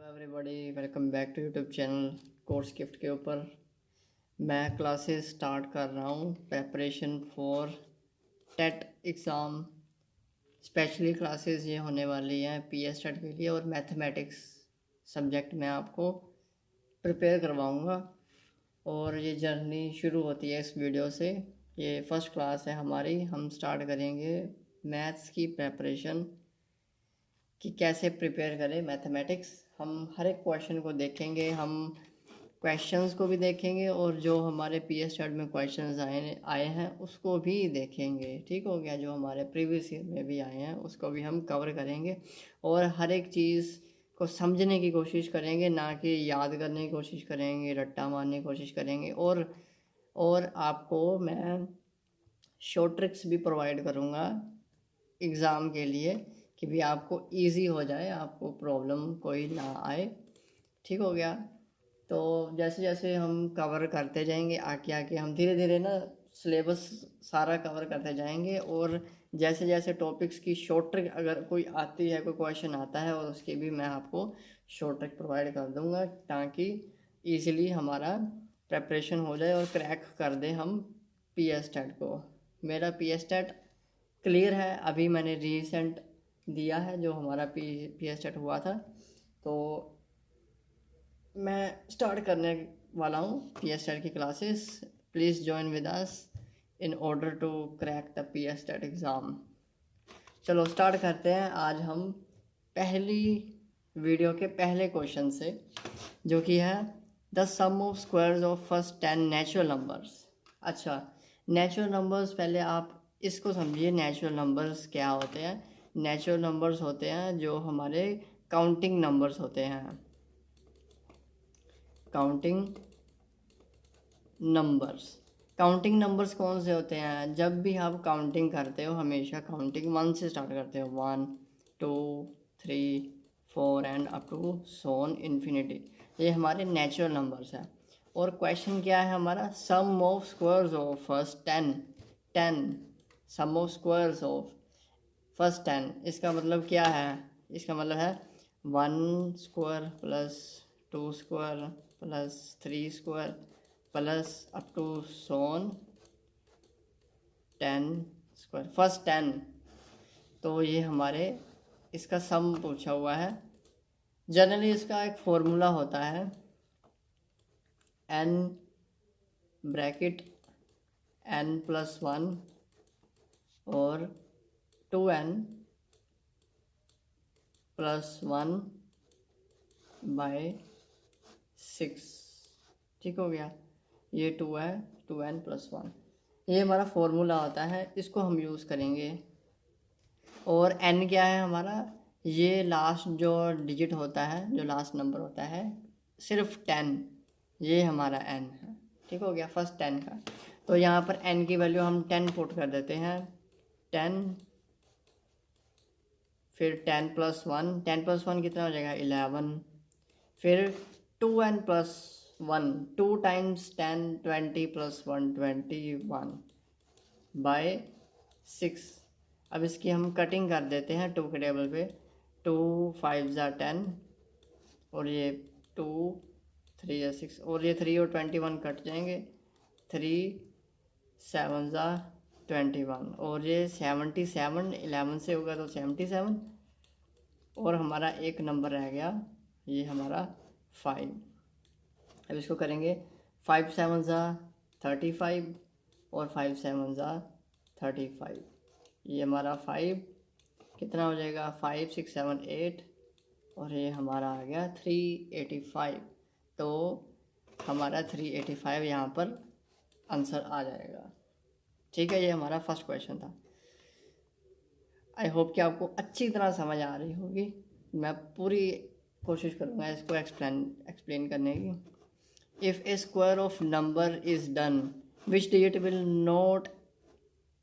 Hello everybody, welcome back to YouTube channel course gift के ऊपर। मैं क्लासेस स्टार्ट कर रहा हूँ preparation for TET exam. Specially classes ये होने वाली हैं पीएस टेट के लिए और मैथमेटिक्स सब्जेक्ट में आपको प्रिपेयर करवाऊँगा। और ये जर्नी शुरू होती है इस वीडियो से। ये फर्स्ट क्लास है हमारी। हम स्टार्ट करेंगे मैथ्स की प्रेपरेशन कि कैसे प्रिपेयर करें मैथमेटिक्स। हम हर एक क्वेश्चन को देखेंगे, हम क्वेश्चंस को भी देखेंगे और जो हमारे पीएस टेट में क्वेश्चंस आए हैं उसको भी देखेंगे। ठीक हो गया? जो हमारे प्रीवियस ईयर में भी आए हैं उसको भी हम कवर करेंगे और हर एक चीज़ को समझने की कोशिश करेंगे, ना कि याद करने की कोशिश करेंगे, रट्टा मारने की कोशिश करेंगे। और आपको मैं शॉर्ट ट्रिक्स भी प्रोवाइड करूँगा एग्ज़ाम के लिए कि भी आपको इजी हो जाए, आपको प्रॉब्लम कोई ना आए। ठीक हो गया? तो जैसे जैसे हम कवर करते जाएंगे आगे आगे हम धीरे धीरे ना सिलेबस सारा कवर करते जाएंगे। और जैसे जैसे टॉपिक्स की शॉर्ट ट्रिक अगर कोई आती है, कोई क्वेश्चन आता है, और उसकी भी मैं आपको शॉर्ट ट्रिक प्रोवाइड कर दूंगा ताकि ईज़िली हमारा प्रेपरेशन हो जाए और क्रैक कर दें हम पीएस टेट को। मेरा पीएस टेट क्लियर है, अभी मैंने रिसेंट दिया है जो हमारा पीएस टेट हुआ था। तो मैं स्टार्ट करने वाला हूँ पीएस टेट की classes. Please join with us in order to crack the PS TET exam. चलो स्टार्ट करते हैं आज हम पहली वीडियो के पहले क्वेश्चन से, जो कि है the sum of squares of first 10 natural numbers. अच्छा, नेचुरल नंबर्स पहले आप इसको समझिए। नेचुरल नंबर्स क्या होते हैं? नेचुरल नंबर्स होते हैं जो हमारे काउंटिंग नंबर्स होते हैं। काउंटिंग नंबर्स, काउंटिंग नंबर्स कौन से होते हैं? जब भी आप काउंटिंग करते हो हमेशा काउंटिंग 1 से स्टार्ट करते हो। 1 2 3 4 and up to so on infinity. ये हमारे नेचुरल नंबर्स हैं। और क्वेश्चन क्या है हमारा? Sum of squares of first 10 sum of squares of first 10। इसका मतलब क्या है? इसका मतलब है 1 square plus 2 square plus 3 square plus up to so on 10 square, first 10। तो ये हमारे इसका सम पूछा हुआ है। जनरली इसका एक फॉर्मूला होता है n ब्रैकेट n+1 और 2n+1/6। ठीक हो गया? ये 2 है, 2n+1, ये हमारा फॉर्मूला होता है, इसको हम यूज़ करेंगे। और n क्या है हमारा? ये लास्ट जो डिजिट होता है, जो लास्ट नंबर होता है, सिर्फ 10, ये हमारा n है। ठीक हो गया? फर्स्ट 10 का। तो यहाँ पर n की वैल्यू हम 10 पुट कर देते हैं। 10, फिर 10+1, 10+1 कितना हो जाएगा? 11। फिर 2n+1, 2 टाइम्स 10, 20+1 21/6। अब इसकी हम कटिंग कर देते हैं 2 के टेबल पे। 2 5 ज़ा 10 और ये 2 3 ज़ा 6 और ये 3 और 21 कट जाएंगे। 3 7 ज़ा 21 और ये 77, 11 से होगा तो 77 और हमारा एक नंबर रह गया, ये हमारा 5। अब इसको करेंगे 5 7 ज़ा 35 और 5 7 ज़ा 35। ये हमारा 5 कितना हो जाएगा? 5 6 7 8 और ये हमारा आ गया 385। तो हमारा 385 यहाँ पर आंसर आ जाएगा। ठीक है? ये हमारा फर्स्ट क्वेश्चन था। आई होप कि आपको अच्छी तरह समझ आ रही होगी। मैं पूरी कोशिश करूँगा इसको एक्सप्लेन करने की। If a square of number is done which digit will not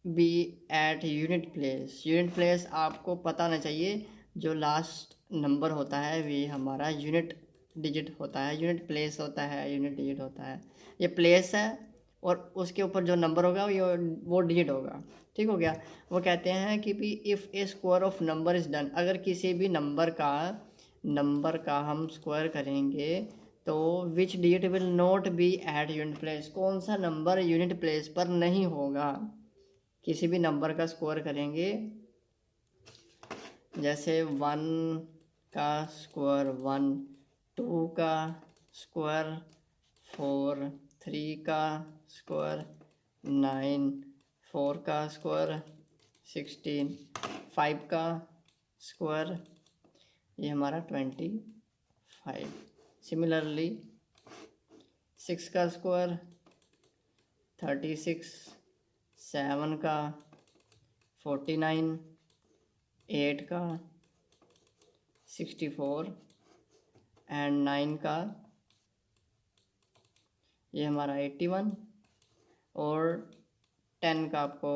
be at unit place. Unit place आपको पता होना चाहिए। जो लास्ट नंबर होता है वे हमारा यूनिट डिजिट होता है, यूनिट प्लेस होता है, यूनिट डिजिट होता है। ये प्लेस है और उसके ऊपर जो नंबर होगा वो डिजिट होगा। ठीक हो गया? वो कहते हैं कि भी if a square of number is done, अगर किसी भी नंबर का नंबर का हम स्क्वायर करेंगे तो which digit will not be at unit place, कौन सा नंबर यूनिट प्लेस पर नहीं होगा। किसी भी नंबर का स्क्वायर करेंगे, जैसे 1 का स्क्वायर 1, 2 का स्क्वायर 4, 3 का स्क्वायर 9, 4 का स्क्वायर 16, 5 का स्क्वायर ये हमारा 25। सिमिलरली 6 का स्क्वायर 36, 7 का 49, 8 का 64 एंड 9 का ये हमारा 81 और 10 का आपको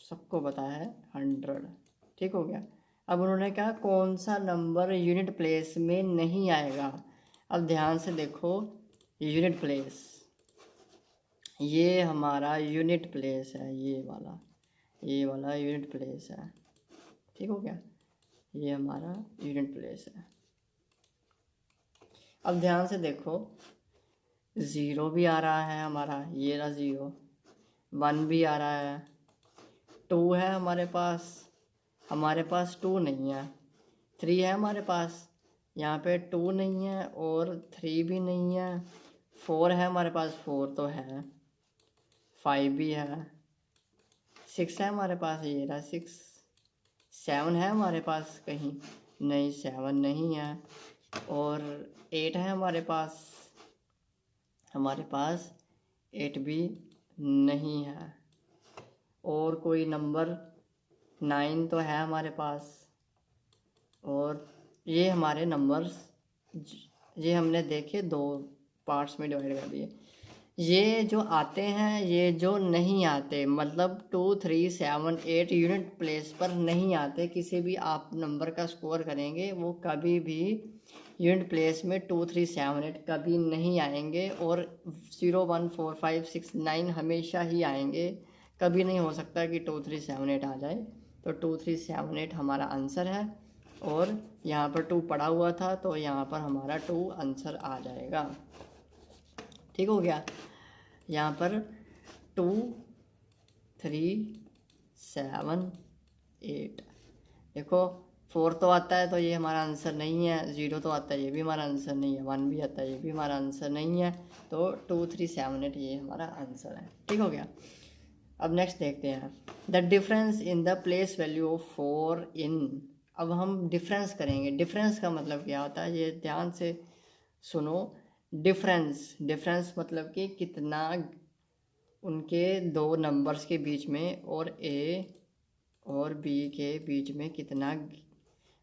सबको पता है 100। ठीक हो गया। अब उन्होंने कहा कौन सा नंबर यूनिट प्लेस में नहीं आएगा। अब ध्यान से देखो, यूनिट प्लेस ये हमारा यूनिट प्लेस है, ये वाला यूनिट प्लेस है। ठीक हो गया, ये हमारा यूनिट प्लेस है। अब ध्यान से देखो, 0 भी आ रहा है हमारा, ये रहा 0, 1 भी आ रहा है, 2 है हमारे पास 2 नहीं है, 3 है हमारे पास, यहाँ पे 2 नहीं है और 3 भी नहीं है, 4 है हमारे पास, 4 तो है, 5 भी है, 6 है हमारे पास, ये रहा 6, 7 है हमारे पास कहीं नहीं, 7 नहीं है, और 8 है हमारे पास 8 भी नहीं है, और कोई नंबर 9 तो है हमारे पास। और ये हमारे नंबर्स, ये हमने देखे 2 पार्ट्स में डिवाइड कर दिए। ये जो आते हैं, ये जो नहीं आते, मतलब 2, 3, 7, 8 यूनिट प्लेस पर नहीं आते। किसी भी आप नंबर का स्कोर करेंगे वो कभी भी यूनिट प्लेस में 2, 3, 7, 8 कभी नहीं आएंगे, और 0, 1, 4, 5, 6, 9 हमेशा ही आएंगे। कभी नहीं हो सकता कि 2, 3, 7, 8 आ जाए। तो 2, 3, 7, 8 हमारा आंसर है, और यहाँ पर 2 पड़ा हुआ था तो यहाँ पर हमारा 2 आंसर आ जाएगा। ठीक हो गया। यहाँ पर 2, 3, 7, 8 देखो, 4 तो आता है तो ये हमारा आंसर नहीं है, 0 तो आता है ये भी हमारा आंसर नहीं है, 1 भी आता है ये भी हमारा आंसर नहीं है। तो 2, 3, 7, 8 ये हमारा आंसर है। ठीक हो गया। अब नेक्स्ट देखते हैं, the difference in the place value of 4 इन। अब हम डिफरेंस करेंगे। डिफरेंस का मतलब क्या होता है, ये ध्यान से सुनो। डिफरेंस मतलब कि कितना उनके 2 नंबर्स के बीच में और ए और बी के बीच में कितना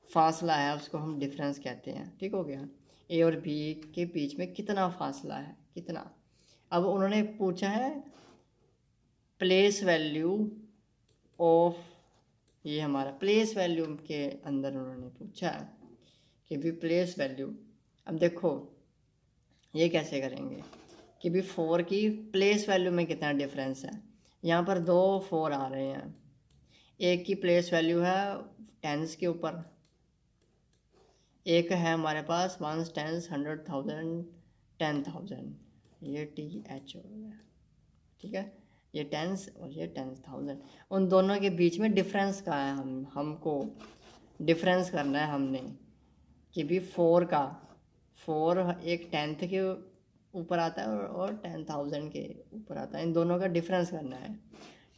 फासला है, उसको हम डिफरेंस कहते हैं। ठीक हो गया। ए और बी के बीच में कितना फासला है, कितना। अब उन्होंने पूछा है प्लेस वैल्यू ऑफ, ये हमारा प्लेस वैल्यू के अंदर उन्होंने पूछा है कि भी प्लेस वैल्यू। अब देखो ये कैसे करेंगे कि भी 4 की प्लेस वैल्यू में कितना डिफरेंस है। यहाँ पर 2 4 आ रहे हैं, एक की प्लेस वैल्यू है टेंस के ऊपर, एक है हमारे पास 1 10 100,000 10,000, ये TH हो गया। ठीक है, ये टेंस और ये 10,000, उन दोनों के बीच में डिफरेंस का है, हमको डिफरेंस करना है हमने कि भी 4 एक 10th के ऊपर आता है और 10,000 के ऊपर आता है, इन दोनों का डिफरेंस करना है।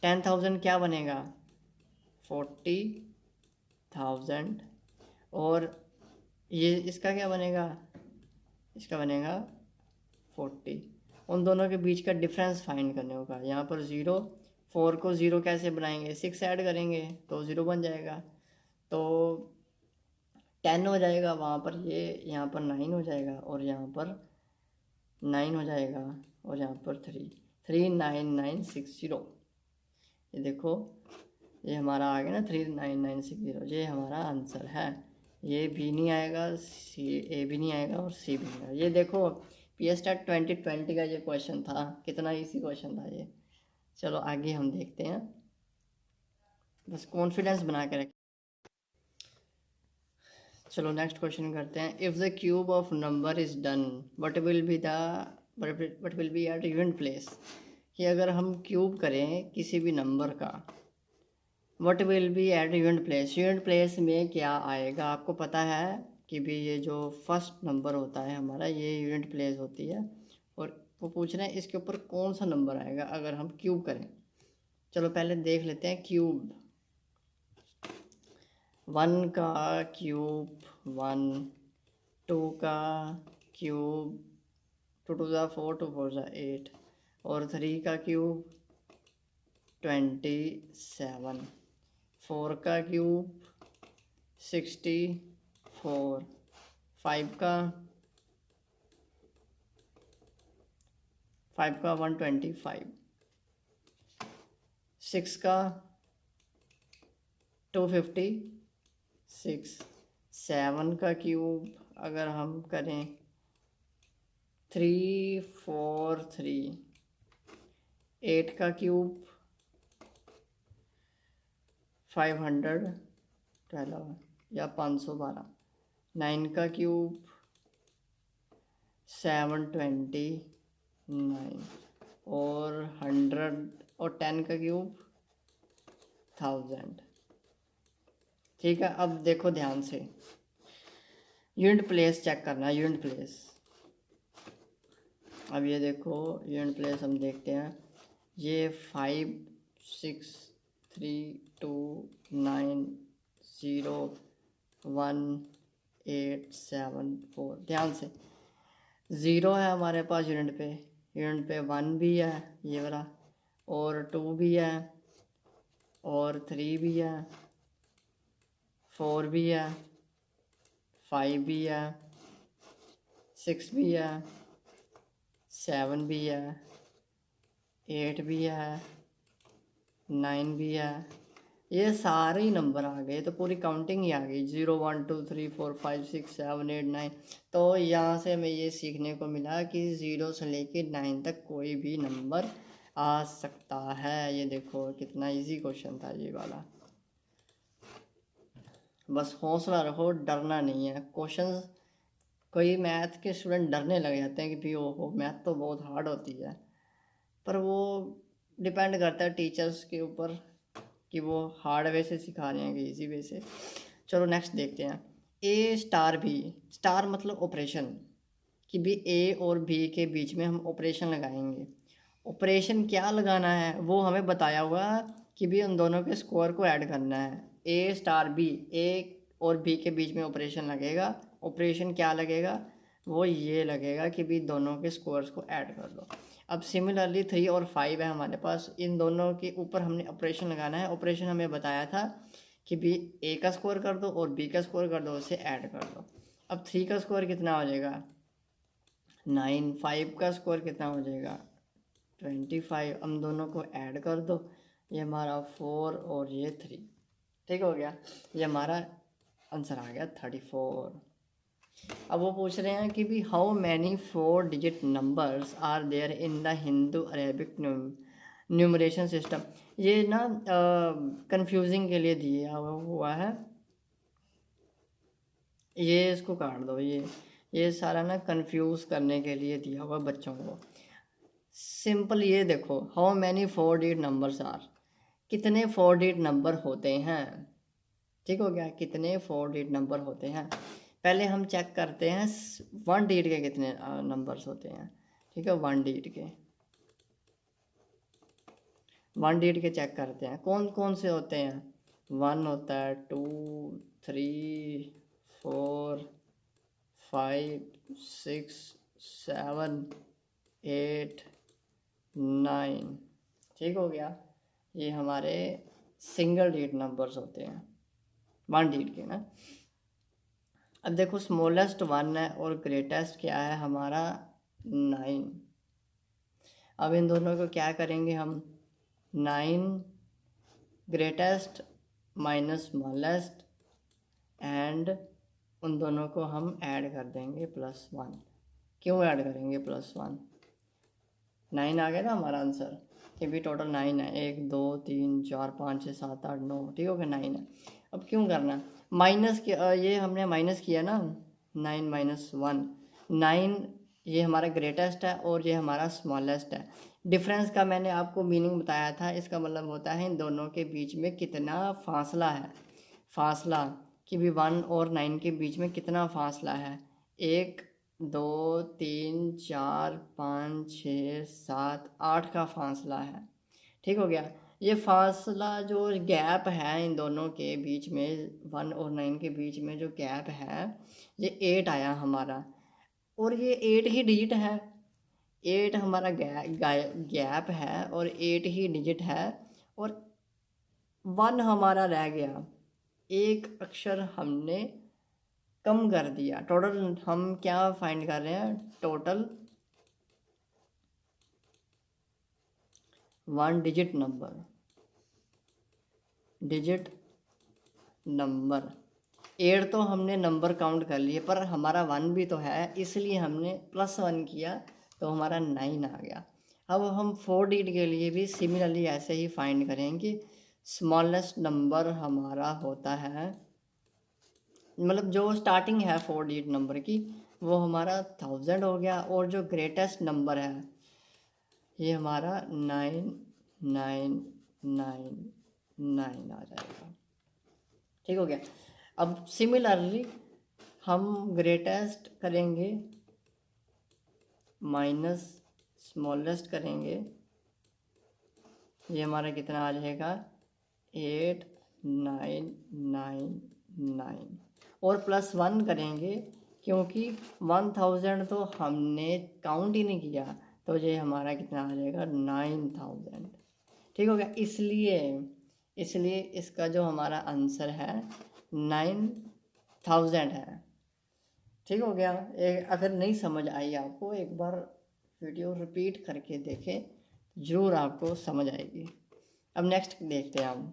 10,000 क्या बनेगा 40,000, और ये इसका क्या बनेगा, इसका बनेगा 40। उन दोनों के बीच का डिफरेंस फाइंड करने होगा। यहाँ पर 0, 4 को 0 कैसे बनाएंगे, 6 ऐड करेंगे तो 0 बन जाएगा, तो 10 हो जाएगा वहाँ पर, ये यहाँ पर 9 हो जाएगा, और यहाँ पर 9 हो जाएगा, और यहाँ पर 39960। ये देखो ये हमारा आ गया ना 39960, ये हमारा आंसर है। ये भी नहीं आएगा, ए भी नहीं आएगा और सी भी नहीं आएगा। ये देखो PSTET 2020 का ये क्वेश्चन था, कितना इजी क्वेश्चन था ये। चलो आगे हम देखते हैं, बस कॉन्फिडेंस बना के रखें। चलो नेक्स्ट क्वेश्चन करते हैं। If the cube of number is done what will be at event place, कि अगर हम क्यूब करें किसी भी नंबर का, what will be at event place, event place में क्या आएगा। आपको पता है कि भी ये जो फर्स्ट नंबर होता है हमारा, ये इवेंट प्लेस होती है, और वो पूछ रहे हैं इसके ऊपर कौन सा नंबर आएगा अगर हम क्यूब करें। चलो पहले देख लेते हैं क्यूब। 1 का क्यूब 1, 2 का क्यूब 2 टू ज़ा 4, 2 4 ज़ा 8, और 3 का क्यूब 27, 4 का क्यूब 64, 5 का 125, 6 का 256, 7 का क्यूब अगर हम करें 343, 8 का क्यूब 512 या 512, 9 का क्यूब 729, और 100, और 10 का क्यूब 1000। ठीक है, अब देखो ध्यान से, यूनिट प्लेस चेक करना, यूनिट प्लेस। अब ये देखो यूनिट प्लेस हम देखते हैं, ये 5 6 3 2 9 0 1 8 7 4। ध्यान से, 0 है हमारे पास यूनिट पे 1 भी है ये वाला, और 2 भी है, और 3 भी है, 4 भी है, 5 भी है, 6 भी है, 7 भी है, 8 भी है, 9 भी है। ये सारे ही नंबर आ गए, तो पूरी काउंटिंग ही आ गई, 0 1 2 3 4 5 6 7 8 9। तो यहाँ से हमें ये सीखने को मिला कि 0 से लेके 9 तक कोई भी नंबर आ सकता है। ये देखो कितना इजी क्वेश्चन था ये वाला। बस हौसला रखो, डरना नहीं है। क्वेश्चंस कोई मैथ के स्टूडेंट डरने लग जाते हैं कि भी ओहो मैथ तो बहुत हार्ड होती है, पर वो डिपेंड करता है टीचर्स के ऊपर कि वो हार्ड वे से सिखा रहे हैं कि इजी वे से। चलो नेक्स्ट देखते हैं। ए स्टार बी, स्टार मतलब ऑपरेशन, कि भी ए और बी के बीच में हम ऑपरेशन लगाएंगे। ऑपरेशन क्या लगाना है वो हमें बताया हुआ कि भी उन दोनों के स्कोर को ऐड करना है। ए स्टार बी, ए और बी के बीच में ऑपरेशन लगेगा। ऑपरेशन क्या लगेगा, वो ये लगेगा कि भी दोनों के स्कोर्स को ऐड कर दो। अब सिमिलरली 3 और 5 है हमारे पास, इन दोनों के ऊपर हमने ऑपरेशन लगाना है। ऑपरेशन हमें बताया था कि भी ए का स्कोर कर दो और बी का स्कोर कर दो, उसे ऐड कर दो। अब 3 का स्कोर कितना हो जाएगा 9, 5 का स्कोर कितना हो जाएगा 25, हम दोनों को ऐड कर दो, ये हमारा 4 और ये 3। ठीक हो गया, ये हमारा आंसर आ गया 34। अब वो पूछ रहे हैं कि भी how many 4 digit numbers are there in the Hindu Arabic numeration system. ये ना कंफ्यूजिंग के लिए दिया हुआ है, ये इसको काट दो। ये सारा ना कंफ्यूज करने के लिए दिया हुआ बच्चों को। सिंपल ये देखो, how many 4 digit numbers are, कितने 4 डिजिट नंबर होते हैं। ठीक हो गया, कितने 4 डिजिट नंबर होते हैं। पहले हम चेक करते हैं 1 डिजिट के कितने नंबर्स होते हैं। ठीक है, 1 डिजिट के 1 डिजिट के चेक करते हैं कौन कौन से होते हैं। 1 होता है, 2 3 4 5 6 7 8 9। ठीक हो गया, ये हमारे सिंगल डिजिट नंबर्स होते हैं 1 डिजिट के ना। अब देखो स्मॉलेस्ट 1 है और ग्रेटेस्ट क्या है हमारा 9। अब इन दोनों को क्या करेंगे हम, 9 ग्रेटेस्ट माइनस स्मॉलेस्ट, एंड उन दोनों को हम ऐड कर देंगे +1। क्यों ऐड करेंगे +1, 9 आ गया ना हमारा आंसर, कि भी टोटल 9 है, 1 2 3 4 5 6 7 8 9। ठीक हो गया, 9 है। अब क्यों करना, माइनस ये हमने माइनस किया ना, 9 - 1, 9 ये हमारा ग्रेटेस्ट है और ये हमारा स्मॉलेस्ट है। डिफरेंस का मैंने आपको मीनिंग बताया था, इसका मतलब होता है इन दोनों के बीच में कितना फासला है। फासला कि भी 1 और 9 के बीच में कितना फासला है। 1 2 3 4 5 6 7 8 का फासला है। ठीक हो गया। ये फासला जो गैप है इन दोनों के बीच में, 1 और 9 के बीच में जो गैप है, ये 8 आया हमारा। और ये 8 ही डिजिट है, 8 हमारा गैप है और 8 ही डिजिट है। और 1 हमारा रह गया, एक अक्षर हमने कम कर दिया। टोटल हम क्या फाइंड कर रहे हैं, टोटल 1 डिजिट नंबर, 8 तो हमने नंबर काउंट कर लिए, पर हमारा 1 भी तो है, इसलिए हमने +1 किया तो हमारा 9 आ गया। अब हम 4 डिजिट के लिए भी सिमिलरली ऐसे ही फाइंड करेंगे। स्मॉलेस्ट नंबर हमारा होता है, मतलब जो स्टार्टिंग है 4 डिजिट नंबर की, वो हमारा 1000 हो गया। और जो ग्रेटेस्ट नंबर है ये हमारा 9999 आ जाएगा। ठीक हो गया। अब सिमिलरली हम ग्रेटेस्ट करेंगे माइनस स्मॉलेस्ट करेंगे, ये हमारा कितना आ जाएगा, 8999। और +1 करेंगे क्योंकि 1000 तो हमने काउंट ही नहीं किया, तो ये हमारा कितना आ जाएगा, 9000। ठीक हो गया। इसलिए इसका जो हमारा आंसर है 9000 है। ठीक हो गया। अगर नहीं समझ आई आपको, एक बार वीडियो रिपीट करके देखें, ज़रूर आपको समझ आएगी। अब नेक्स्ट देखते हैं हम,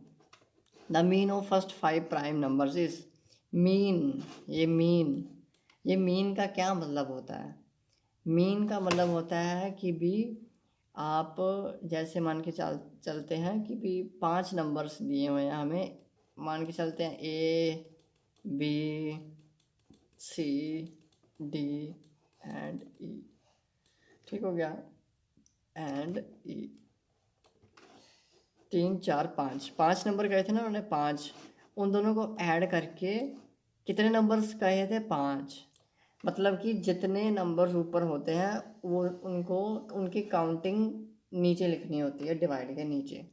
the mean of first 5 prime numbers is mean. ये मीन का क्या मतलब होता है? मीन का मतलब होता है कि भी आप जैसे मान के चलते हैं कि भी 5 नंबर्स दिए हुए हैं हमें, मान के चलते हैं ABCD एंड E। ठीक हो गया, एंड E 3 4 5 नंबर कहे थे ना उन्होंने, 5, उन दोनों को ऐड करके कितने नंबर्स कहे थे, 5। मतलब कि जितने नंबर्स ऊपर होते हैं वो उनको उनकी काउंटिंग नीचे लिखनी होती है, डिवाइड के नीचे।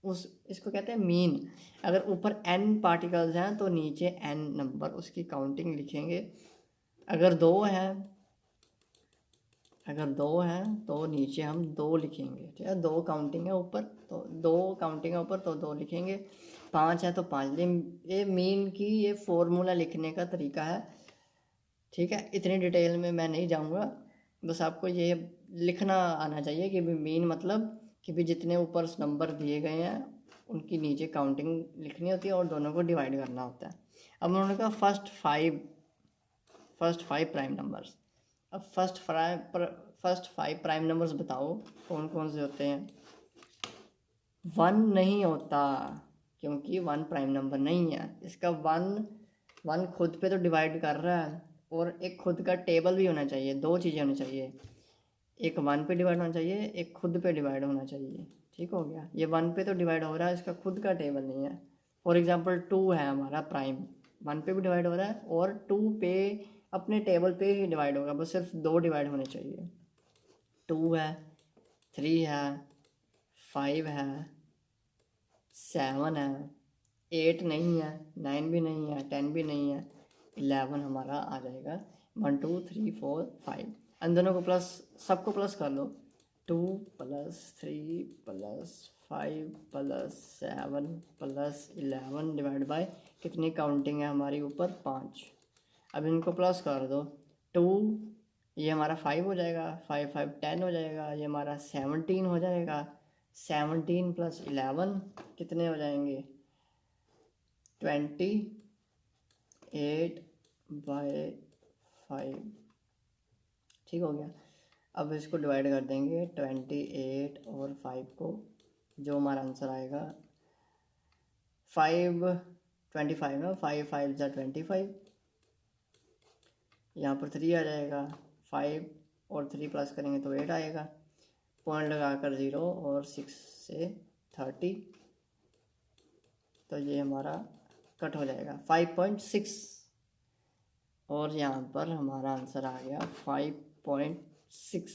इसको कहते हैं मीन। अगर ऊपर n पार्टिकल्स हैं तो नीचे n नंबर उसकी काउंटिंग लिखेंगे। अगर 2 हैं तो नीचे हम 2 लिखेंगे। ठीक है, 2 काउंटिंग है ऊपर तो 2 लिखेंगे। 5 है तो 5। ये मीन की ये फॉर्मूला लिखने का तरीका है। ठीक है, इतनी डिटेल में मैं नहीं जाऊंगा, बस आपको ये लिखना आना चाहिए कि भी मीन मतलब कि भी जितने ऊपर नंबर दिए गए हैं उनकी नीचे काउंटिंग लिखनी होती है और दोनों को डिवाइड करना होता है। अब उन्होंने कहा फर्स्ट फाइव प्राइम नंबर्स। अब फर्स्ट 5 प्राइम नंबर्स बताओ कौन कौन से होते हैं। 1 नहीं होता क्योंकि 1 प्राइम नंबर नहीं है। इसका 1 खुद पे तो डिवाइड कर रहा है और एक खुद का टेबल भी होना चाहिए। 2 चीज़ें होनी चाहिए, एक 1 पे डिवाइड होना चाहिए, एक खुद पे डिवाइड होना चाहिए। ठीक हो गया। ये 1 पे तो डिवाइड हो रहा है, इसका खुद का टेबल नहीं है। फॉर एग्जांपल 2 है हमारा प्राइम, 1 पे भी डिवाइड हो रहा है और 2 पे अपने टेबल पे ही डिवाइड होगा, बस सिर्फ 2 डिवाइड होने चाहिए। 2 है, 3 है, 5 है, 7 है, 8 नहीं है, 9 भी नहीं है, 10 भी नहीं है, 11 हमारा आ जाएगा। 1 2 3 4 5, इन दोनों को प्लस, सबको प्लस कर लो। 2 + 3 + 5 + 7 + 11 डिवाइड बाय कितनी काउंटिंग है हमारी ऊपर, 5। अब इनको प्लस कर दो। 2 ये हमारा 5 हो जाएगा, 5 5 10 हो जाएगा, ये हमारा 17 हो जाएगा। 17 + 11 कितने हो जाएंगे, 28/5। ठीक हो गया। अब इसको डिवाइड कर देंगे 28 और 5 को, जो हमारा आंसर आएगा 5 25 है, 5 5 25, यहाँ पर 3 आ जाएगा, 5 और 3 प्लस करेंगे तो 8 आएगा, पॉइंट लगाकर 0 और 6 से 30, तो ये हमारा कट हो जाएगा 5.6, और यहाँ पर हमारा आंसर आ गया 5.6।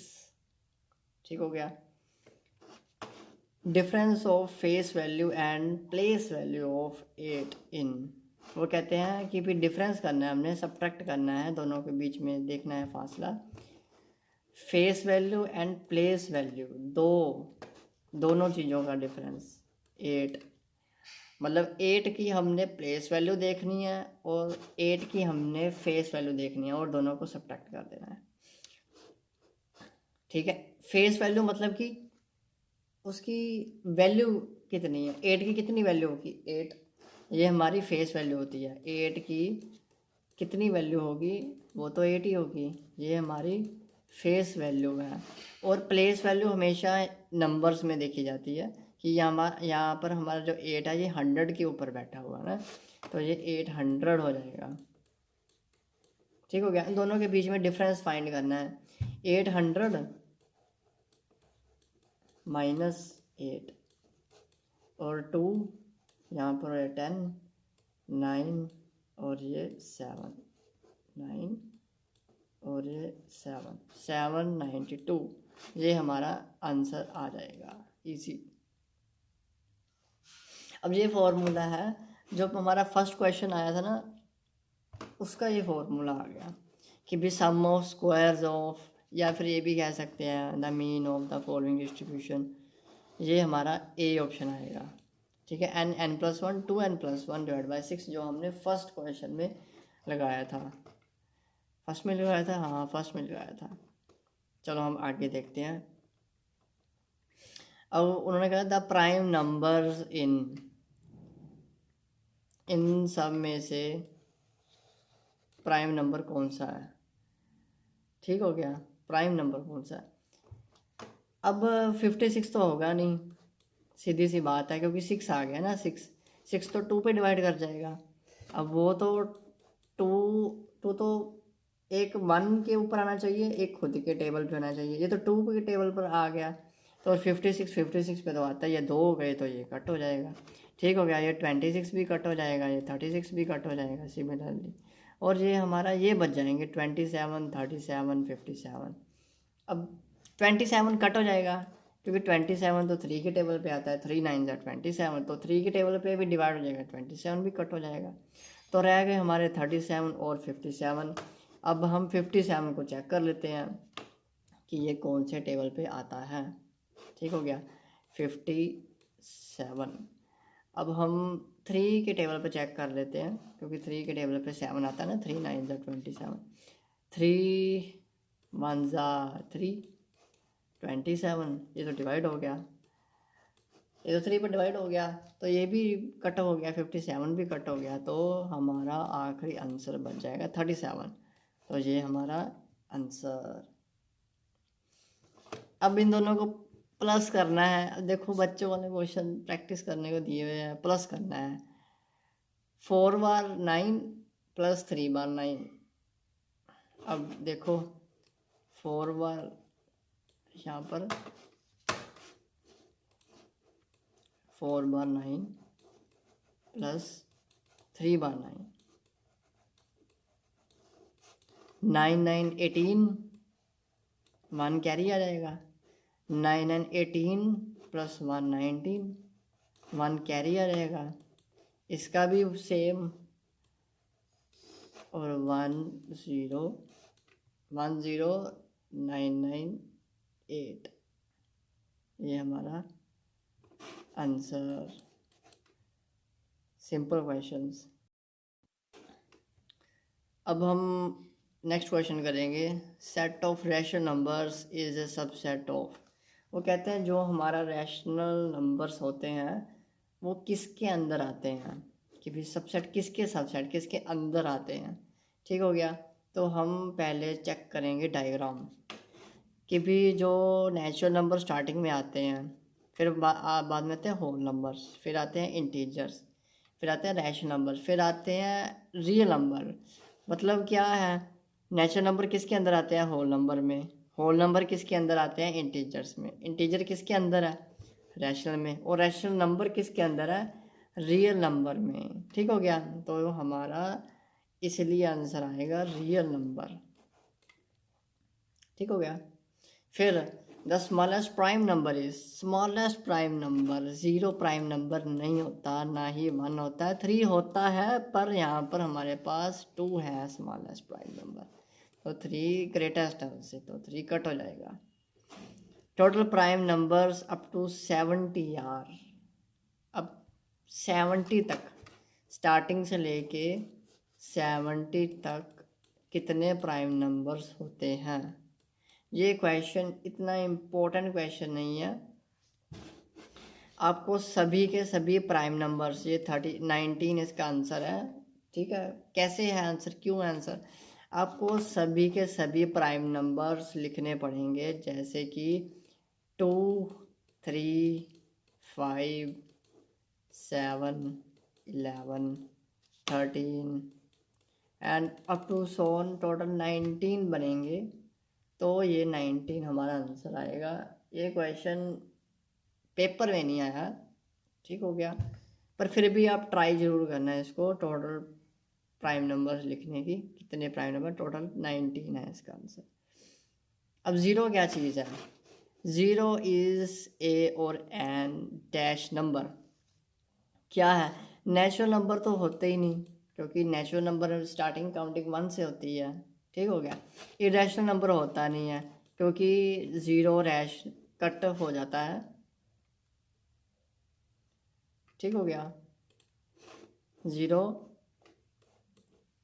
ठीक हो गया। Difference of face value and place value of 8 इन, वो कहते हैं कि भी डिफरेंस करना है, हमने सब्ट्रैक्ट करना है, दोनों के बीच में देखना है फासला। Face value and place value, दोनों चीज़ों का डिफरेंस 8, मतलब 8 की हमने प्लेस वैल्यू देखनी है और 8 की हमने फेस वैल्यू देखनी है, और दोनों को सब्ट्रैक्ट कर देना है। ठीक है। फेस वैल्यू मतलब कि उसकी वैल्यू कितनी है, 8 की कितनी वैल्यू होगी, 8, ये हमारी फेस वैल्यू होती है, 8 की कितनी वैल्यू होगी, वो तो 8 ही होगी, ये हमारी फेस वैल्यू है। और प्लेस वैल्यू हमेशा नंबर्स में देखी जाती है कि यहाँ पर हमारा जो 8 है ये 100 के ऊपर बैठा हुआ है ना, तो ये 800 हो जाएगा। ठीक हो गया। इन दोनों के बीच में डिफरेंस फाइंड करना है, 800 माइनस 8 और 2, यहाँ पर है 10, 9 और ये 7, 9 और ये 7, 792, ये हमारा आंसर आ जाएगा इजी। अब ये फॉर्मूला है जो हमारा फर्स्ट क्वेश्चन आया था ना, उसका ये फॉर्मूला आ गया कि भी सम ऑफ स्क्वायर्स ऑफ, या फिर ये भी कह सकते हैं the mean of the following distribution, ये हमारा ए ऑप्शन आएगा। ठीक है। n+1 2n+1 डिवाइड बाई 6, जो हमने फर्स्ट क्वेश्चन में लगाया था, फर्स्ट में लगाया था, हाँ फर्स्ट में लगाया था। चलो हम आगे देखते हैं। अब उन्होंने कहा द प्राइम नंबर्स इन सब में से प्राइम नंबर कौन सा है। ठीक हो गया। प्राइम नंबर कौन सा है, अब 56 तो होगा नहीं, सीधी सी बात है, क्योंकि 6 आ गया ना, 6 तो 2 पे डिवाइड कर जाएगा। अब वो तो 2 तो एक 1 के ऊपर आना चाहिए, एक खुद के टेबल पे आना चाहिए, ये तो 2 के टेबल पर आ गया, तो 56 पे तो आता है, ये 2 हो गए तो ये कट हो जाएगा। ठीक हो गया। ये 26 भी कट हो जाएगा, ये 36 भी कट हो जाएगा सिमिलरली, और ये हमारा ये बच जाएंगे 27 37 57। अब 27 कट हो जाएगा, क्योंकि 27 तो 3 के टेबल पे आता है, 3 9 27, तो 3 के टेबल पे भी डिवाइड हो जाएगा, 27 भी कट हो जाएगा, तो रह गए हमारे 37 और 57। अब हम 57 को चेक कर लेते हैं कि ये कौन से टेबल पे आता है। ठीक हो गया। 57, अब हम 3 के टेबल पे चेक कर लेते हैं, क्योंकि 3 के टेबल पे 7 आता है ना, 3 9 27, 3 1 3 27, ये तो डिवाइड हो गया, ये तो 3 पर डिवाइड हो गया, तो ये भी कट हो गया, 57 भी कट हो गया, तो हमारा आखिरी आंसर बच जाएगा 37, तो ये हमारा आंसर। अब इन दोनों को प्लस करना है। अब देखो बच्चों वाले क्वेश्चन प्रैक्टिस करने को दिए हुए हैं, प्लस करना है, 4 बार 9 प्लस 3 बार 9। अब देखो 4 बार यहाँ पर 4 बार 9 प्लस 3 बार 9, 9 9 18, 1 कैरी आ जाएगा, 9 9 18 प्लस 1 19, 1 कैरी आ जाएगा, इसका भी सेम, और 1 0 1 0 9 9 8, ये हमारा आंसर। Simple questions. अब हम नेक्स्ट क्वेश्चन करेंगे, set of rational numbers is a subset of, वो कहते हैं जो हमारा रैशनल नंबर्स होते हैं वो किसके अंदर आते हैं, कि भी सबसेट किसके अंदर आते हैं। ठीक हो गया। तो हम पहले चेक करेंगे डायग्राम, कि भी जो नेचुरल नंबर स्टार्टिंग में आते हैं, फिर बाद में आते हैं होल नंबर्स, फिर आते हैं इंटीजर्स, फिर आते हैं रैशनल नंबर, फिर आते हैं रियल नंबर। मतलब क्या है, नेचुरल नंबर किसके अंदर आते हैं, होल नंबर में। होल नंबर किसके अंदर आते हैं, इंटीजर्स में। इंटीजर किसके अंदर है, रैशनल में। और रैशनल नंबर किसके अंदर है, रियल नंबर में। ठीक हो गया, तो हमारा इसलिए आंसर आएगा रियल नंबर। ठीक हो गया। फिर the smallest prime number is, smallest prime number, zero prime number नहीं होता, ना ही वन होता है, थ्री होता है, पर यहाँ पर हमारे पास टू है स्मॉलेस्ट प्राइम नंबर, तो थ्री ग्रेटेस्ट है उससे, तो थ्री कट हो जाएगा। Total prime numbers up to 70 यार, अब 70 तक, स्टार्टिंग से लेके 70 तक कितने प्राइम नंबर्स होते हैं। ये क्वेश्चन इतना इम्पोर्टेंट क्वेश्चन नहीं है, आपको सभी के सभी प्राइम नंबर्स, ये 19 इसका आंसर है। ठीक है, कैसे है आंसर, क्यों आंसर, आपको सभी के सभी प्राइम नंबर्स लिखने पड़ेंगे, जैसे कि 2, 3, 5, 7, 11, 13 and up to so on, total 19 बनेंगे, तो ये 19 हमारा आंसर आएगा। ये क्वेश्चन पेपर में नहीं आया, ठीक हो गया, पर फिर भी आप ट्राई ज़रूर करना है इसको, टोटल प्राइम नंबर्स लिखने की, कितने प्राइम नंबर, टोटल 19 है इसका आंसर। अब ज़ीरो क्या चीज़ है, ज़ीरो इज़ ए और एन डैश नंबर। क्या है, नेचुरल नंबर तो होते ही नहीं, क्योंकि नेचुरल नंबर स्टार्टिंग काउंटिंग 1 से होती है। ठीक हो गया। इरेशनल नंबर होता नहीं है, क्योंकि ज़ीरो रैश कट हो जाता है। ठीक हो गया, ज़ीरो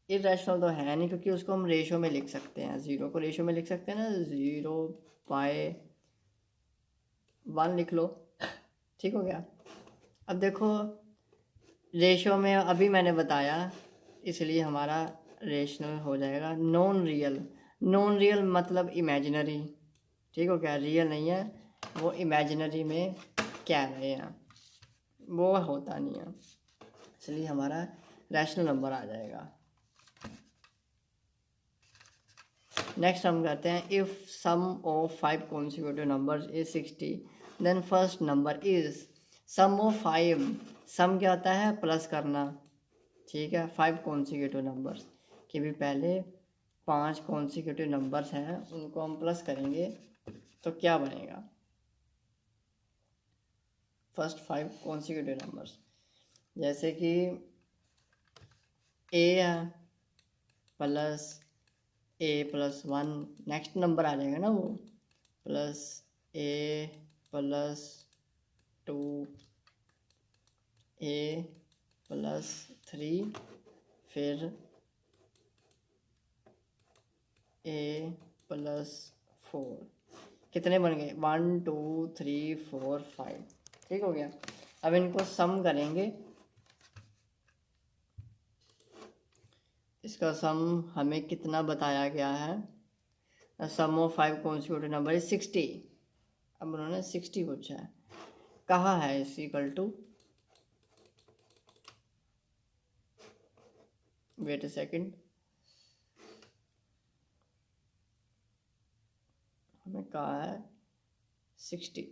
इरेशनल तो है नहीं, क्योंकि उसको हम रेशो में लिख सकते हैं, ज़ीरो को रेशो में लिख सकते हैं ना, 0/1 लिख लो। ठीक हो गया। अब देखो रेशो में अभी मैंने बताया, इसलिए हमारा रेशनल हो जाएगा। नॉन रियल, नॉन रियल मतलब इमेजिनरी। ठीक हो गया, रियल नहीं है वो, इमेजिनरी में क्या रहे हैं, वो होता नहीं है, इसलिए हमारा रैशनल नंबर आ जाएगा। नेक्स्ट हम करते हैं, if sum of 5 consecutive numbers is 60 then first number is, sum of 5, sum क्या होता है, प्लस करना। ठीक है, 5 कॉन्सिक्यूटिव नंबर्स के भी पहले 5 कॉन्सिक्यूटिव नंबर्स हैं, उनको हम प्लस करेंगे तो क्या बनेगा, फर्स्ट 5 कॉन्सिक्यूटिव नंबर्स, जैसे कि ए है प्लस A+1, नेक्स्ट नंबर आ जाएगा ना वो, प्लस A+2, A+3, फिर A+4, कितने बन गए, 1 2 3 4 5। ठीक हो गया। अब इनको सम करेंगे, इसका सम हमें कितना बताया गया है, sum of 5 consecutive number is 60। अब उन्होंने 60 पूछा है, कहा है is equal to, wait a second, हमें कहा है 60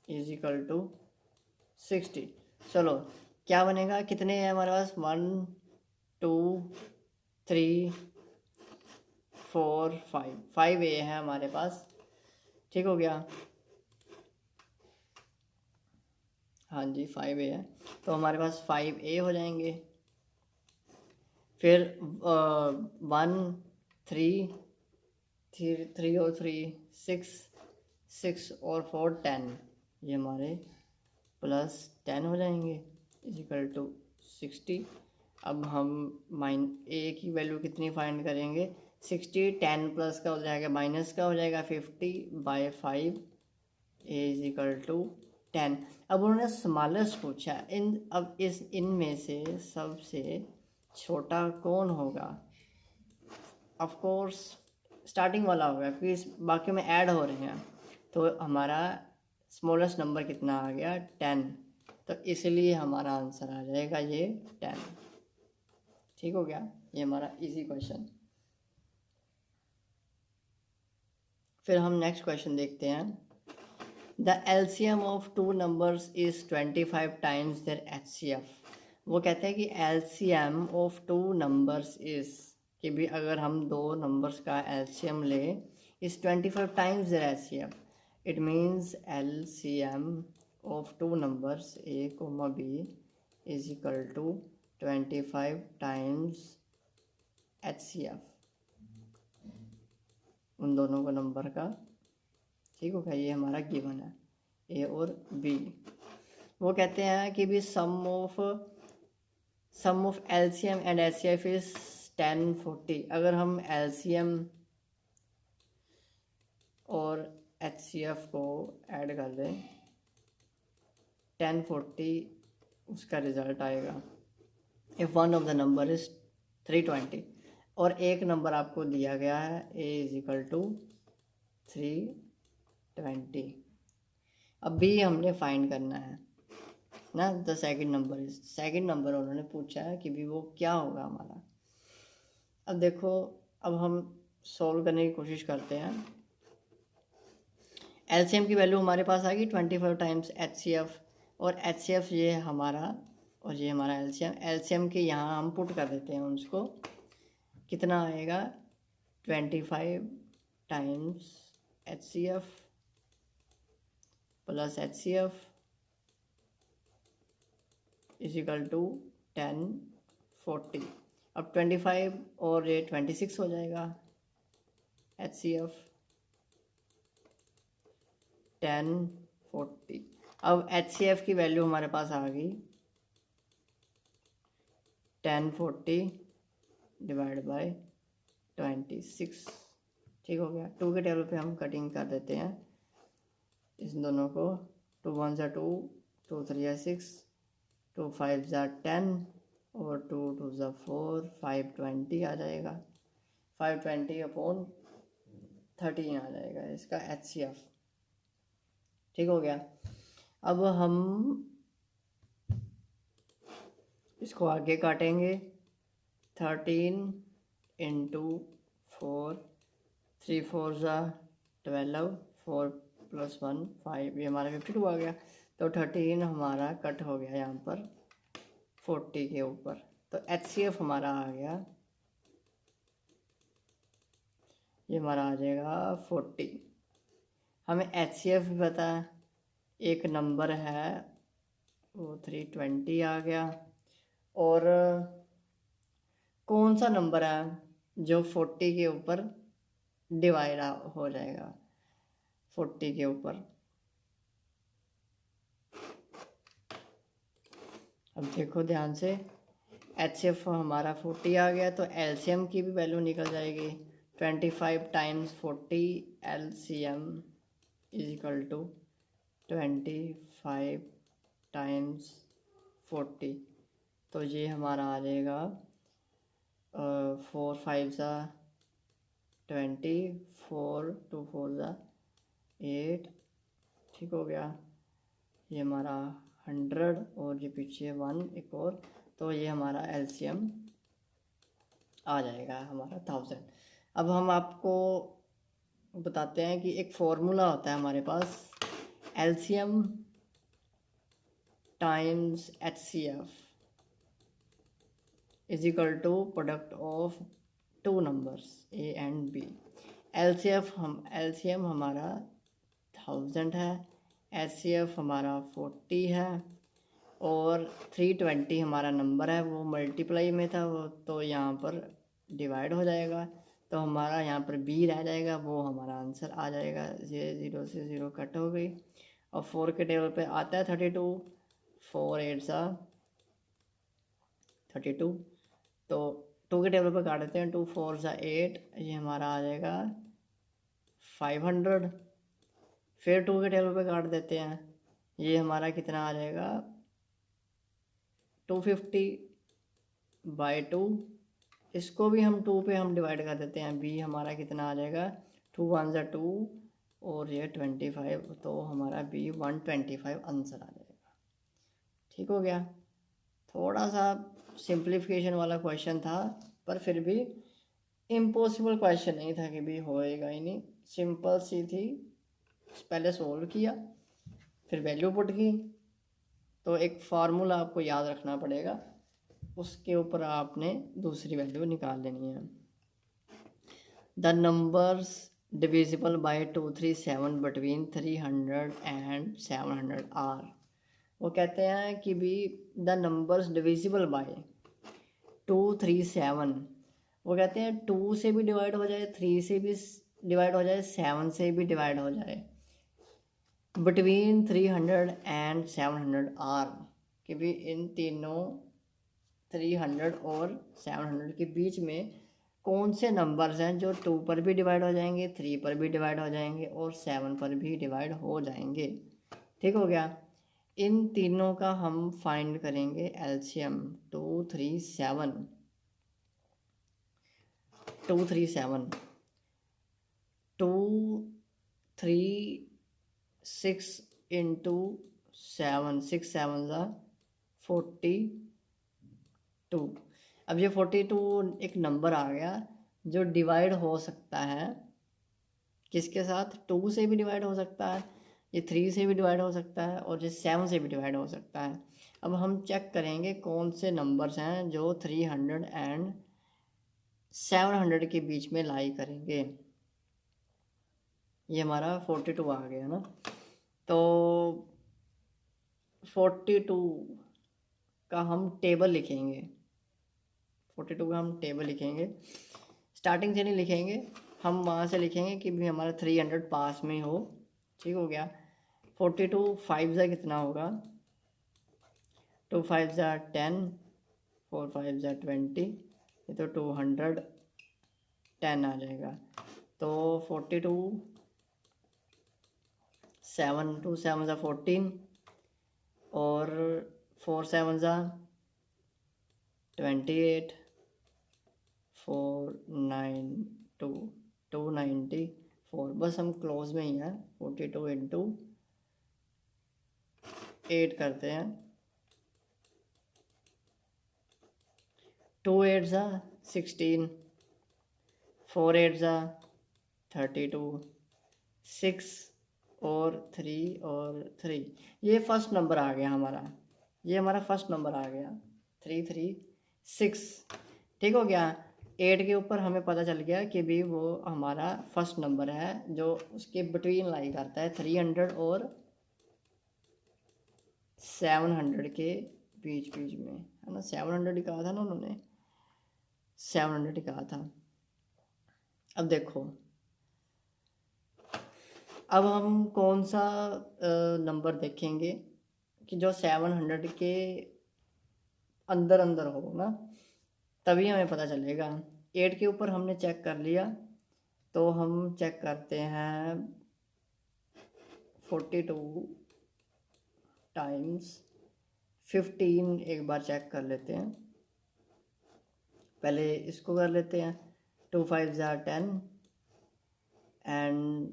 इज इक्वल टू 60। चलो क्या बनेगा, कितने हैं हमारे पास, 1 2 3 4 5, 5 ए है हमारे पास। ठीक हो गया, हाँ जी 5 ए है, तो हमारे पास 5 ए हो जाएंगे। फिर 1 3 3 और 3 6, 6 और 4 10, ये हमारे प्लस 10 हो जाएंगे, इज इक्वल टू 60। अब हम ए की वैल्यू कितनी फाइंड करेंगे, 60, 10 प्लस का हो जाएगा माइनस का हो जाएगा 50/5, ए इज इक्वल टू 10। अब उन्होंने स्मॉलेस्ट पूछा, अब इनमें से सबसे छोटा कौन होगा, ऑफ कोर्स स्टार्टिंग वाला होगा, क्योंकि बाकी में ऐड हो रहे हैं, तो हमारा स्मॉलेस्ट नंबर कितना आ गया 10, तो इसलिए हमारा आंसर आ जाएगा ये 10। ठीक हो गया, ये हमारा इजी क्वेश्चन। फिर हम नेक्स्ट क्वेश्चन देखते हैं। The LCM of two numbers is 25 times their HCF। वो कहते हैं कि LCM of two numbers is, कि भी अगर हम दो नंबर्स का LCM लें is 25 times their HCF। It means LCM of two numbers A, B is equal to 25 times HCF उन दोनों को नंबर का। ठीक हो गया, ये हमारा गिवन है A और B। वो कहते हैं कि भी sum of LCM and HCF is 1040। अगर हम LCM और HCF को ऐड कर दें 1040 उसका रिजल्ट आएगा। If one of the number is 320 और एक नंबर आपको दिया गया है A इज इक्वल टू 320। अब भी हमने फाइंड करना है ना। The second number is, second number उन्होंने पूछा है कि भी वो क्या होगा हमारा। अब देखो, अब हम सॉल्व करने की कोशिश करते हैं। LCM की वैल्यू हमारे पास आ गई 25 टाइम्स HCF, और HCF ये हमारा और ये हमारा LCM के यहाँ हम पुट कर देते हैं उसको। कितना आएगा 25 times HCF plus HCF is equal to 1040। अब 25 और ये 26 हो जाएगा। HCF 1040। अब HCF की वैल्यू हमारे पास आ गई 1040 डिवाइड बाय 26। ठीक हो गया। 2 के टेबल पे हम कटिंग कर देते हैं इस दोनों को। 2 1 ज़ा 2, 2 3 ज़ा 6, 2 5 ज़ा 10 और 2 2 ज़ा 4, 520 आ जाएगा। 520 अपॉन 13 आ जाएगा इसका HCF। ठीक हो गया। अब हम इसको आगे काटेंगे। 13 इंटू 4, 3 4 ज़ा 12, 4 + 1 5, ये हमारा 52 आ गया। तो 13 हमारा कट हो गया यहाँ पर 40 के ऊपर। तो HCF हमारा आ गया, ये हमारा आ जाएगा 40। हमें HCF भी पता है, एक नंबर है वो 320 आ गया। और कौन सा नंबर है जो 40 के ऊपर डिवाइड हो जाएगा 40 के ऊपर। अब देखो ध्यान से, HCF हमारा 40 आ गया तो LCM की भी वैल्यू निकल जाएगी। 25 times 40 LCM is equal to 25 times 40। तो ये हमारा आ जाएगा 4 5 ज़ा 20, 4 2 4 ज़ा 8। ठीक हो गया, ये हमारा 100 और ये पीछे 1 एक और। तो ये हमारा LCM आ जाएगा हमारा 1000। अब हम आपको बताते हैं कि एक फॉर्मूला होता है हमारे पास, LCM times HCF is equal to product of two numbers A and B। LCM हमारा 1000 है, HCF हमारा 40 है, और 320 हमारा नंबर है वो मल्टीप्लाई में था वो, तो यहाँ पर डिवाइड हो जाएगा। तो हमारा यहाँ पर B रह जाएगा, वो हमारा आंसर आ जाएगा। 0 से 0 कट हो गई। और 4 के टेबल पे आता है 32, 4 8 सा 32। तो 2 के टेबल पे काट देते हैं, 2 4 सा 8, ये हमारा आ जाएगा 500। फिर 2 के टेबल पे काट देते हैं, ये हमारा कितना आ जाएगा 250/2। इसको भी हम 2 पे हम डिवाइड कर देते हैं। B हमारा कितना आ जाएगा 2 1 ज़ा 2 और ये 25, तो हमारा बी 125 आंसर आ जाएगा। ठीक हो गया। थोड़ा सा सिंप्लीफिकेशन वाला क्वेश्चन था, पर फिर भी इम्पॉसिबल क्वेश्चन नहीं था कि भी होएगा ही नहीं, सिंपल सी थी। पहले सोल्व किया, फिर वैल्यू पुट की, तो एक फार्मूला आपको याद रखना पड़ेगा, उसके ऊपर आपने दूसरी वैल्यू निकाल लेनी है। The numbers divisible by 237 between 300 and 700 are. वो कहते हैं कि भी द नंबर्स डिविजिबल बाय 237, वो कहते हैं 2 से भी डिवाइड हो जाए, 3 से भी डिवाइड हो जाए, 7 से भी डिवाइड हो जाए, बिटवीन 300 एंड 700 आर, कि भी इन तीनों 300 और 700 के बीच में कौन से नंबर्स हैं जो 2 पर भी डिवाइड हो जाएंगे, 3 पर भी डिवाइड हो जाएंगे और 7 पर भी डिवाइड हो जाएंगे। ठीक हो गया। इन तीनों का हम फाइंड करेंगे एलसीएम। 237 236 इंटू 7, 6 7 42। अब ये 42 एक नंबर आ गया जो डिवाइड हो सकता है किसके साथ, 2 से भी डिवाइड हो सकता है, ये 3 से भी डिवाइड हो सकता है और ये 7 से भी डिवाइड हो सकता है। अब हम चेक करेंगे कौन से नंबर्स हैं जो 300 एंड 700 के बीच में लाई करेंगे। ये हमारा 42 आ गया ना, तो 42 का हम टेबल लिखेंगे। 42 का हम टेबल लिखेंगे, स्टार्टिंग से नहीं लिखेंगे, हम वहाँ से लिखेंगे कि भी हमारा 300 पास में हो। ठीक हो गया। 42 5 ज़ा कितना होगा, 2 5 ज़ा 10, 4 5 ज़ा 20, ये तो 210 आ जाएगा। तो 42 7 2 7 ज़ा 14 और 4 7 ज़ा 28, 4 9 2 294। बस हम क्लोज में ही हैं। 42 इंटू 8 करते हैं, 2 8 ज़ा 16, 4 8 ज़ा 32, 6 और 3 और 3, ये फर्स्ट नंबर आ गया हमारा, ये हमारा फर्स्ट नंबर आ गया 336। ठीक हो गया। 8 के ऊपर हमें पता चल गया कि भी वो हमारा फर्स्ट नंबर है जो उसके बिटवीन लाई करता है 300 और 700 के बीच में, है ना। 700 ही कहा था ना उन्होंने, 700 ही कहा था। अब देखो, अब हम कौन सा नंबर देखेंगे कि जो 700 के अंदर अंदर हो ना, तभी हमें पता चलेगा। 8 के ऊपर हमने चेक कर लिया, तो हम चेक करते हैं 42 टाइम्स 15, एक बार चेक कर लेते हैं। पहले इसको कर लेते हैं, 2 5 ज़ा 10 एंड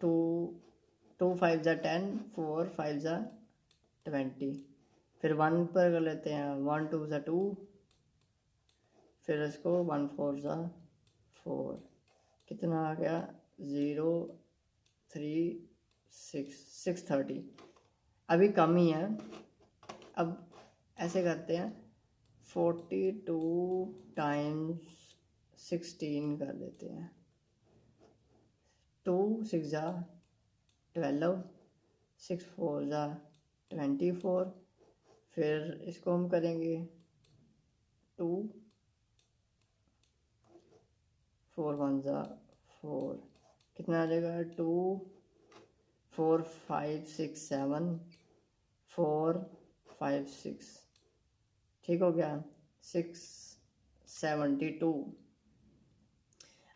2 5 ज़ा 10, 4 5 ज़ा 20, फिर 1 पर कर लेते हैं, 1 2 ज़ा 2, फिर इसको 1 4 ज़ा 4, कितना आ गया 0 3 6 630। अभी कम ही है। अब ऐसे करते हैं, 42 टाइम्स 16 कर देते हैं, 2 6 ज़ा 12, 6 4 ज़ा 24, फिर इसको हम करेंगे 2 4 1 ज़ा 4, कितना आ जाएगा 2 4 5 6 7 4 5 6। ठीक हो गया, 672।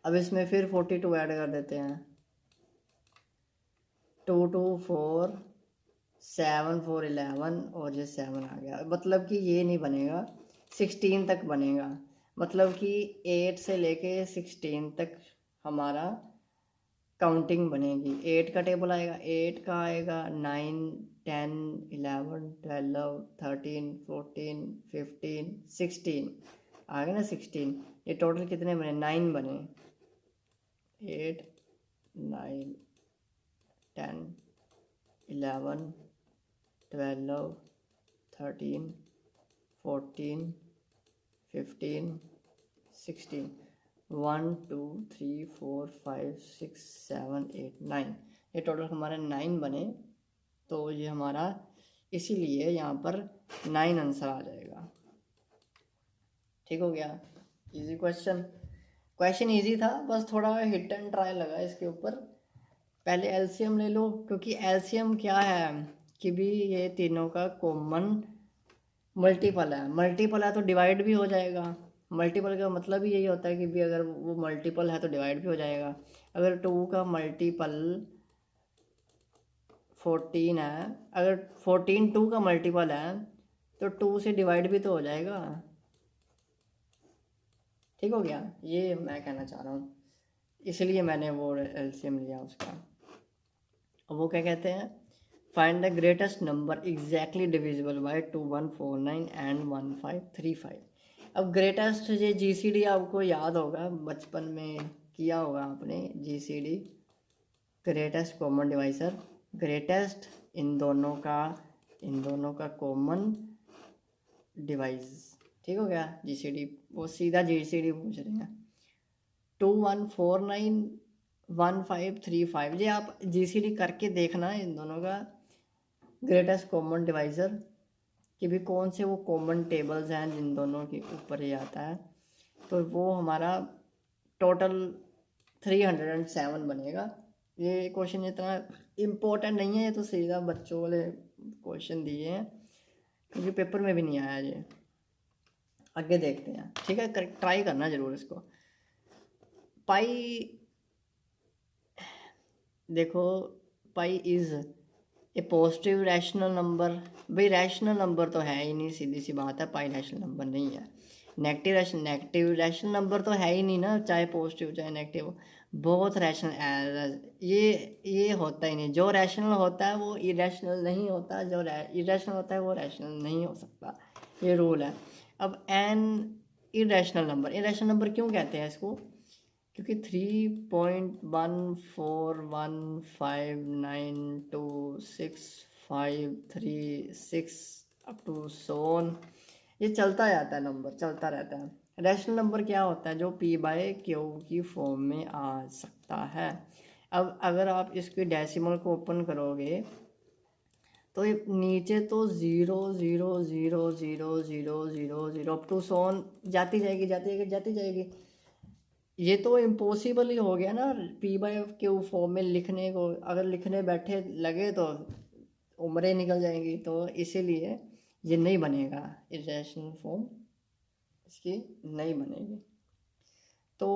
अब इसमें फिर 42 ऐड कर देते हैं, 2 2 4 7 4 11 और ये 7 आ गया। मतलब कि ये नहीं बनेगा, 16 तक बनेगा। मतलब कि 8 से लेके 16 तक हमारा काउंटिंग बनेगी। 8 का टेबल आएगा, 8 का आएगा 9 10 11 12 13 14 15 16 आ गए ना 16। ये टोटल कितने बने? 9 बने। 8 9 10 11 12 13 14 15 16 1 2 3 4 5 6 7 8 9। ये टोटल हमारे 9 बने। तो ये हमारा इसीलिए यहाँ पर 9 आंसर आ जाएगा। ठीक हो गया। इजी क्वेश्चन इजी था, बस थोड़ा हिट एंड ट्राई लगा इसके ऊपर। पहले एलसीएम ले लो, क्योंकि एलसीएम क्या है कि भी ये तीनों का कॉमन मल्टीपल है तो डिवाइड भी हो जाएगा। मल्टीपल का मतलब ही यही होता है कि भी अगर वो मल्टीपल है तो डिवाइड भी हो जाएगा। अगर 2 का मल्टीपल 14 है, अगर 14 2 का मल्टीपल है तो 2 से डिवाइड भी तो हो जाएगा। ठीक हो गया, ये मैं कहना चाह रहा हूँ, इसलिए मैंने वो एलसीएम लिया उसका। अब वो क्या कहते हैं, find the greatest number exactly divisible by 2149 and 1535। अब ग्रेटेस्ट, ये जीसीडी आपको याद होगा, बचपन में किया होगा आपने GCD, greatest common divisor. Greatest इन दोनों का कॉमन डिवाइस। ठीक हो गया, जीसीडी, वो सीधा जीसीडी पूछ रहे हैं। 2149 1535, ये आप जीसीडी करके देखना इन दोनों का ग्रेटेस्ट कॉमन डिवाइसर कि भी कौन से वो कॉमन टेबल्स हैं जिन दोनों के ऊपर ये आता है। तो वो हमारा टोटल 307 बनेगा। ये क्वेश्चन इतना इम्पोर्टेंट नहीं है, ये तो सीधा बच्चों वाले क्वेश्चन दिए हैं, क्योंकि पेपर में भी नहीं आया ये। आगे देखते हैं, ठीक है, ट्राई करना जरूर इसको। पाई, देखो, pi is a positive rational number. भाई रैशनल नंबर तो है ही नहीं, सीधी सी बात है, पाई रैशनल नंबर नहीं है। नेगेटिव रैशनल नंबर तो है ही नहीं ना, चाहे पॉजिटिव चाहे नेगेटिव, बहुत रैशनल, ये होता ही नहीं। जो रैशनल होता है वो इरेशनल नहीं होता, जो इरेशनल होता है वो रैशनल नहीं हो सकता, ये रूल है। अब एन इरेशनल नंबर क्यों कहते हैं इसको, क्योंकि 3.114192653 अप टू सोन, ये चलता जाता है, नंबर चलता रहता है। रैशनल नंबर क्या होता है, जो p बाय क्यू की फॉर्म में आ सकता है। अब अगर आप इसके डेसिमल को ओपन करोगे तो ये नीचे तो 0 अप टू सोन जाती जाएगी। ये तो इम्पॉसिबल ही हो गया ना, p बाय क्यू फॉर्म में लिखने को, अगर लिखने बैठे लगे तो उम्रें निकल जाएंगी। तो इसीलिए ये नहीं बनेगा, इरेशनल फॉर्म इसकी नहीं बनेगी। तो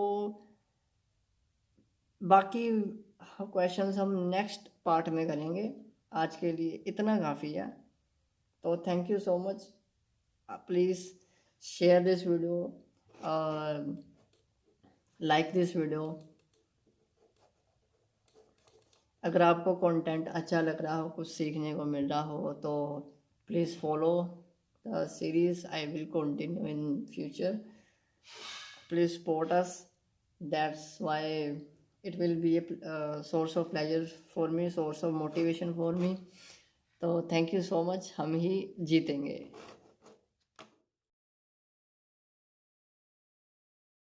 बाकी क्वेश्चंस हम नेक्स्ट पार्ट में करेंगे, आज के लिए इतना काफ़ी है। तो thank you so much, please share this video, like this video. अगर आपको कंटेंट अच्छा लग रहा हो, कुछ सीखने को मिल रहा हो, तो please follow the series. I will continue in future, please support us, that's why it will be a source of pleasure for me, source of motivation for me. तो थैंक यू सो मच, हम ही जीतेंगे।